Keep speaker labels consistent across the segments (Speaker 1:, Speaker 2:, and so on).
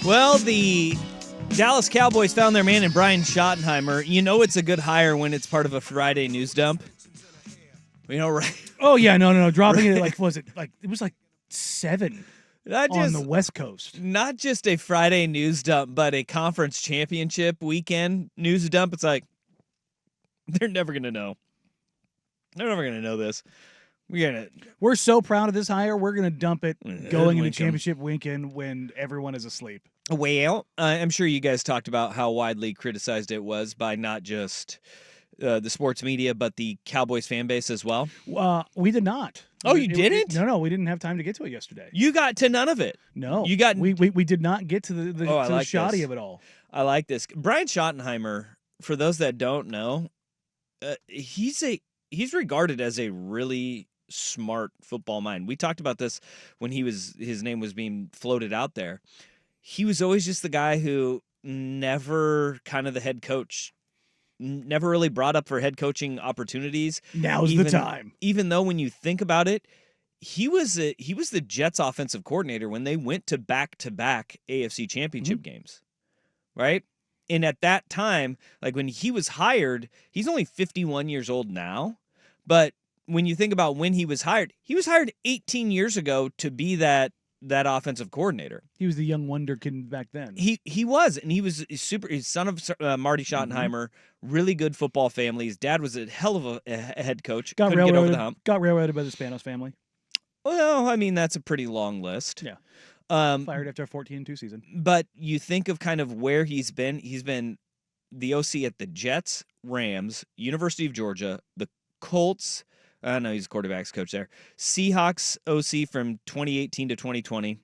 Speaker 1: Well, the Dallas Cowboys found their man in Brian Schottenheimer. You know it's a good hire when it's part of a Friday news dump. You know, right?
Speaker 2: Oh, yeah, no. Dropping it it was like 7 on the West Coast.
Speaker 1: Not just a Friday news dump, but a conference championship weekend news dump. It's like, they're never going to know. They're never going to know this.
Speaker 2: We're so proud of this hire. We're going to dump it going into championship weekend when everyone is asleep.
Speaker 1: Well, I'm sure you guys talked about how widely criticized it was by not just the sports media, but the Cowboys fan base as well.
Speaker 2: We did not.
Speaker 1: Oh, you didn't?
Speaker 2: No, we didn't have time to get to it yesterday.
Speaker 1: You got to none of it.
Speaker 2: No,
Speaker 1: you got.
Speaker 2: We did not get to the shoddy of it all.
Speaker 1: I like this. Brian Schottenheimer. For those that don't know, he's regarded as a really smart football mind. We talked about this when his name was being floated out there. He was always just the guy who never kind of the head coach, never really brought up for head coaching opportunities.
Speaker 2: Now's the time.
Speaker 1: Even though when you think about it, he was the Jets offensive coordinator when they went to back-to-back AFC championship games, right? And at that time, like when he was hired, he's only 51 years old now, but when you think about when he was hired 18 years ago to be that offensive coordinator.
Speaker 2: He was the young wonderkind back then.
Speaker 1: He was, and he was super. He's son of Marty Schottenheimer. Really good football family. His dad was a hell of a head coach.
Speaker 2: Got
Speaker 1: Couldn't get over the hump.
Speaker 2: Got railroaded by the Spanos family.
Speaker 1: Well, I mean that's a pretty long list.
Speaker 2: Yeah. Fired after a 14-2 season.
Speaker 1: But you think of kind of where he's been. He's been the OC at the Jets, Rams, University of Georgia, the Colts. I know he's quarterback's coach there. Seahawks OC from 2018 to 2020.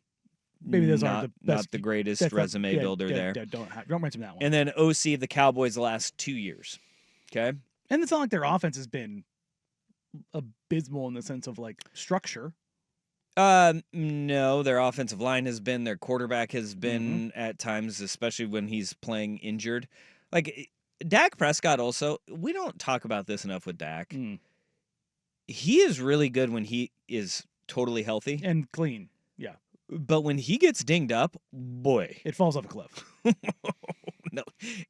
Speaker 2: Maybe those aren't the best.
Speaker 1: Not the greatest resume builder there.
Speaker 2: Don't mention that one.
Speaker 1: And then OC of the Cowboys the last 2 years. Okay?
Speaker 2: And it's not like their offense has been abysmal in the sense of like structure.
Speaker 1: No, their offensive line has been, their quarterback has been at times, especially when he's playing injured. Like Dak Prescott also, we don't talk about this enough with Dak. He is really good when he is totally healthy.
Speaker 2: And clean, yeah.
Speaker 1: But when he gets dinged up, boy.
Speaker 2: It falls off a cliff.
Speaker 1: No.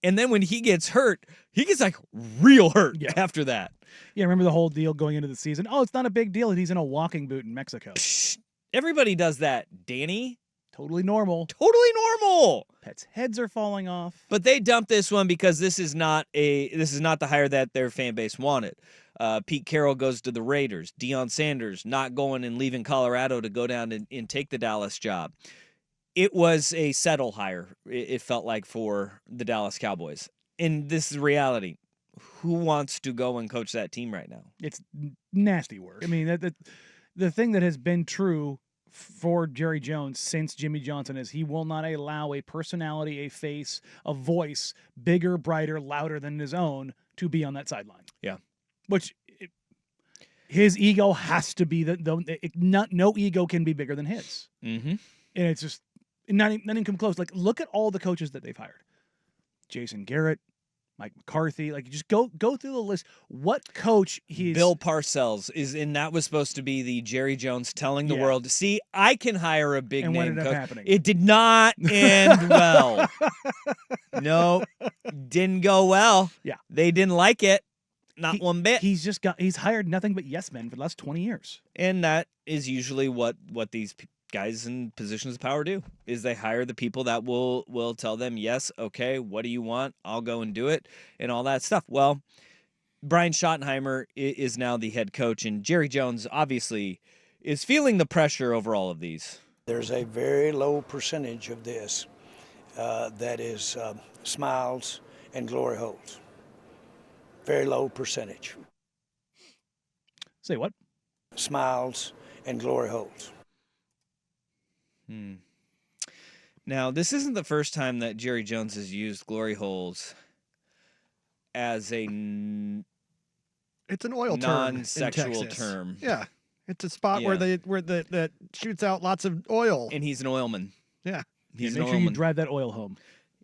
Speaker 1: And then when he gets hurt, he gets like real hurt after that.
Speaker 2: Yeah, remember the whole deal going into the season? Oh, it's not a big deal. He's in a walking boot in Mexico.
Speaker 1: Psh, everybody does that, Danny.
Speaker 2: Totally normal.
Speaker 1: Totally normal.
Speaker 2: Pets' heads are falling off.
Speaker 1: But they dumped this one because this is not the hire that their fan base wanted. Pete Carroll goes to the Raiders. Deion Sanders not going and leaving Colorado to go down and take the Dallas job. It was a settle hire, it felt like, for the Dallas Cowboys. And this is reality. Who wants to go and coach that team right now?
Speaker 2: It's nasty work. I mean, the thing that has been true for Jerry Jones since Jimmy Johnson is he will not allow a personality, a face, a voice bigger, brighter, louder than his own to be on that sideline.
Speaker 1: Yeah.
Speaker 2: Which his ego has to be no ego can be bigger than his.
Speaker 1: Mm-hmm.
Speaker 2: And it's just not even come close. Like, look at all the coaches that they've hired. Jason Garrett, Mike McCarthy, like just go through the list. What coach
Speaker 1: Bill Parcells that was supposed to be the Jerry Jones telling the world, see, I can hire a big name
Speaker 2: what ended
Speaker 1: coach.
Speaker 2: up happening?
Speaker 1: It did not end well. No, didn't go well.
Speaker 2: Yeah.
Speaker 1: They didn't like it. Not one bit.
Speaker 2: He's hired nothing but yes men for the last 20 years.
Speaker 1: And that is usually what these guys in positions of power do, is they hire the people that will tell them, yes, okay, what do you want? I'll go and do it, and all that stuff. Well, Brian Schottenheimer is now the head coach, and Jerry Jones obviously is feeling the pressure over all of these.
Speaker 3: There's a very low percentage of this that is smiles and glory holes. Very low percentage.
Speaker 2: Say what?
Speaker 3: Smiles and glory holes.
Speaker 1: Now, this isn't the first time that Jerry Jones has used glory holes as
Speaker 4: it's an oil
Speaker 1: non-sexual
Speaker 4: term.
Speaker 1: term.
Speaker 4: Yeah, it's a spot where that shoots out lots of oil.
Speaker 1: And he's an oilman.
Speaker 4: Yeah,
Speaker 1: he's
Speaker 2: make sure you drive that oil home.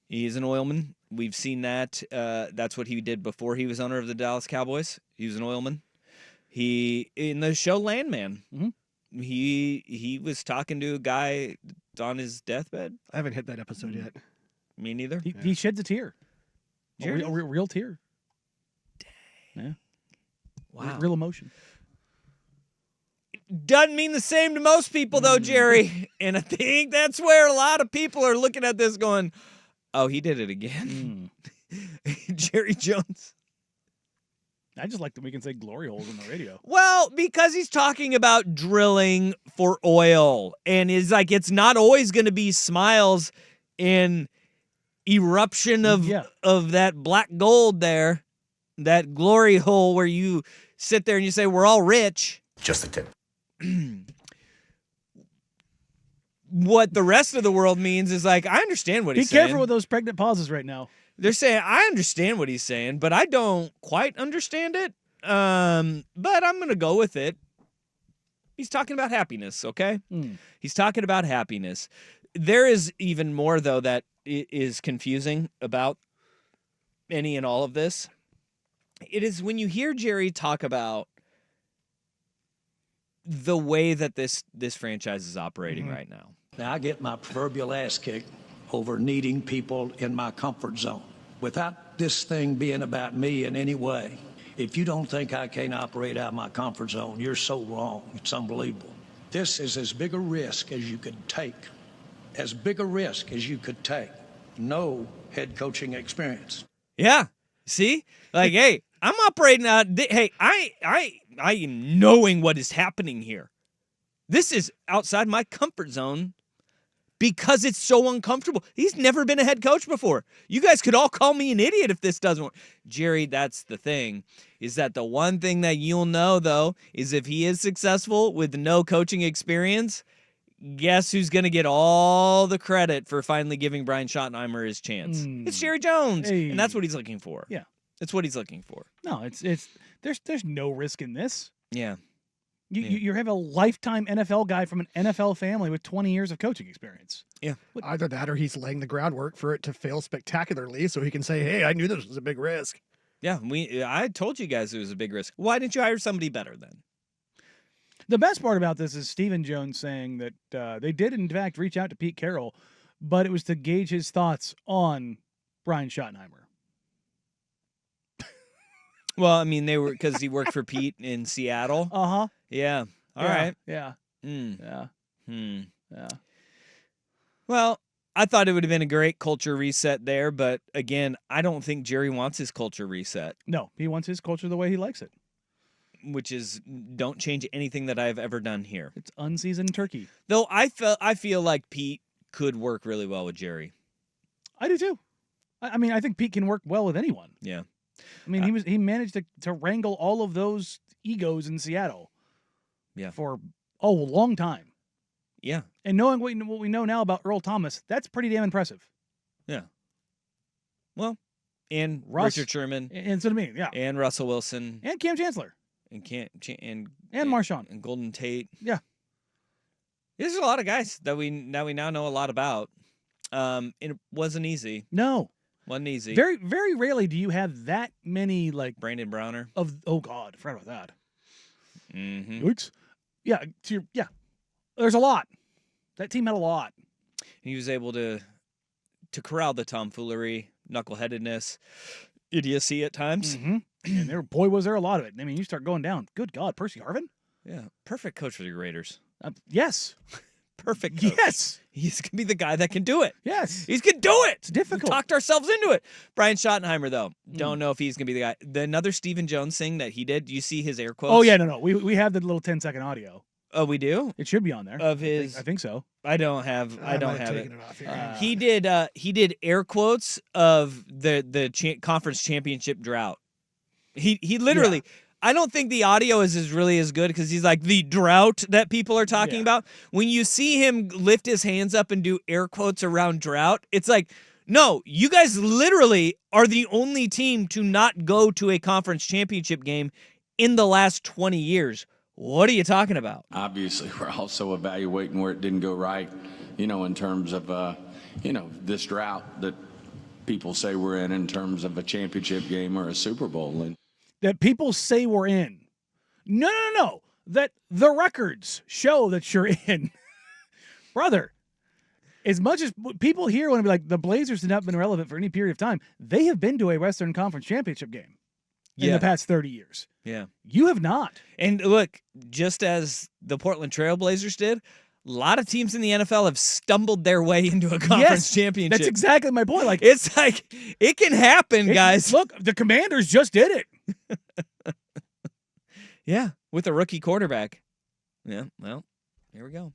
Speaker 1: He's an oilman. We've seen that. That's what he did before he was owner of the Dallas Cowboys. He was an oilman. He in the show Landman. he was talking to a guy on his deathbed.
Speaker 4: I haven't hit that episode yet.
Speaker 1: Me neither.
Speaker 2: He sheds a tear. A
Speaker 1: Jerry?
Speaker 2: real tear. Yeah.
Speaker 1: Wow.
Speaker 2: Real emotion.
Speaker 1: Doesn't mean the same to most people, though, Jerry. And I think that's where a lot of people are looking at this going, oh, he did it again. Jerry Jones.
Speaker 2: I just like that we can say glory holes on the radio.
Speaker 1: Well, because he's talking about drilling for oil. And it's like it's not always going to be smiles and eruption of that black gold there, that glory hole where you sit there and you say, we're all rich.
Speaker 5: Just a tip.
Speaker 1: What the rest of the world means is like, I understand what he's saying.
Speaker 2: Be careful with those pregnant pauses right now.
Speaker 1: They're saying, I understand what he's saying, but I don't quite understand it. But I'm going to go with it. He's talking about happiness, okay? He's talking about happiness. There is even more, though, that is confusing about any and all of this. It is when you hear Jerry talk about the way that this franchise is operating right now.
Speaker 6: Now, I get my proverbial ass kicked over needing people in my comfort zone. Without this thing being about me in any way, if you don't think I can't operate out of my comfort zone, you're so wrong. It's unbelievable. This is as big a risk as you could take. As big a risk as you could take. No head coaching experience.
Speaker 1: Yeah. See? Like, hey, I'm operating out. Hey, I am knowing what is happening here. This is outside my comfort zone because it's so uncomfortable. He's never been a head coach before. You guys could all call me an idiot if this doesn't work. Jerry, that's the thing, is that the one thing that you'll know, though, is if he is successful with no coaching experience, guess who's going to get all the credit for finally giving Brian Schottenheimer his chance? It's Jerry Jones, and that's what he's looking for.
Speaker 2: Yeah.
Speaker 1: That's what he's looking for.
Speaker 2: No, there's no risk in this.
Speaker 1: Yeah.
Speaker 2: You have a lifetime NFL guy from an NFL family with 20 years of coaching experience.
Speaker 1: Yeah.
Speaker 4: Either that or he's laying the groundwork for it to fail spectacularly so he can say, hey, I knew this was a big risk.
Speaker 1: Yeah, I told you guys it was a big risk. Why didn't you hire somebody better then?
Speaker 2: The best part about this is Stephen Jones saying that they did, in fact, reach out to Pete Carroll, but it was to gauge his thoughts on Brian Schottenheimer.
Speaker 1: Well, I mean, they were because he worked for Pete in Seattle.
Speaker 2: Uh-huh.
Speaker 1: Yeah. All right.
Speaker 2: Yeah.
Speaker 1: Yeah.
Speaker 2: Yeah.
Speaker 1: Well, I thought it would have been a great culture reset there, but again, I don't think Jerry wants his culture reset.
Speaker 2: No, he wants his culture the way he likes it.
Speaker 1: Which is, don't change anything that I've ever done here.
Speaker 2: It's unseasoned turkey.
Speaker 1: Though I feel like Pete could work really well with Jerry.
Speaker 2: I do too. I mean, I think Pete can work well with anyone.
Speaker 1: Yeah.
Speaker 2: I mean, he managed to wrangle all of those egos in Seattle.
Speaker 1: Yeah.
Speaker 2: For a long time.
Speaker 1: Yeah.
Speaker 2: And knowing what we know now about Earl Thomas, that's pretty damn impressive.
Speaker 1: Yeah. Well, and
Speaker 2: Russ,
Speaker 1: Richard Sherman.
Speaker 2: And so to me, yeah.
Speaker 1: And Russell Wilson.
Speaker 2: And Cam Chancellor.
Speaker 1: And
Speaker 2: Marshawn.
Speaker 1: And Golden Tate.
Speaker 2: Yeah.
Speaker 1: There's a lot of guys that we now know a lot about. It wasn't easy.
Speaker 2: No.
Speaker 1: Wasn't easy.
Speaker 2: Very, very rarely do you have that many, like...
Speaker 1: Brandon Browner.
Speaker 2: Oh, God. I forgot about that.
Speaker 1: Mm-hmm.
Speaker 2: Oops. Yeah. There's a lot. That team had a lot.
Speaker 1: He was able to corral the tomfoolery, knuckleheadedness, idiocy at times.
Speaker 2: Mm-hmm. And was there a lot of it. I mean, you start going down. Good God, Percy Harvin?
Speaker 1: Yeah. Perfect coach for the Raiders.
Speaker 2: Yes.
Speaker 1: Perfect coach.
Speaker 2: Yes.
Speaker 1: He's going to be the guy that can do it.
Speaker 2: Yes.
Speaker 1: He's going to do it.
Speaker 2: It's difficult.
Speaker 1: We talked ourselves into it. Brian Schottenheimer, though, don't know if he's going to be the guy. Another Stephen Jones thing that he did, do you see his air quotes?
Speaker 2: Oh, yeah, no. We have the little 10-second audio.
Speaker 1: Oh, we do?
Speaker 2: It should be on there.
Speaker 1: Of his...
Speaker 2: I think so.
Speaker 1: I don't have it.
Speaker 4: Off here.
Speaker 1: He did air quotes of the conference championship drought. He literally... Yeah. I don't think the audio is really as good because he's like, the drought that people are talking about. When you see him lift his hands up and do air quotes around drought, it's like, no, you guys literally are the only team to not go to a conference championship game in the last 20 years. What are you talking about?
Speaker 7: Obviously, we're also evaluating where it didn't go right, in terms of, this drought that people say we're in terms of a championship game or a Super Bowl. And
Speaker 2: that people say we're in. No. that the records show that you're in. Brother, as much as people here want to be like, the Blazers have not been relevant for any period of time, they have been to a Western Conference championship game in the past 30 years.
Speaker 1: Yeah.
Speaker 2: You have not.
Speaker 1: And look, just as the Portland Trail Blazers did, a lot of teams in the NFL have stumbled their way into a conference championship.
Speaker 2: That's exactly my point. Like,
Speaker 1: it's like, it can happen, guys.
Speaker 2: Look, the Commanders just did it.
Speaker 1: Yeah, with a rookie quarterback. Yeah, well, here we go.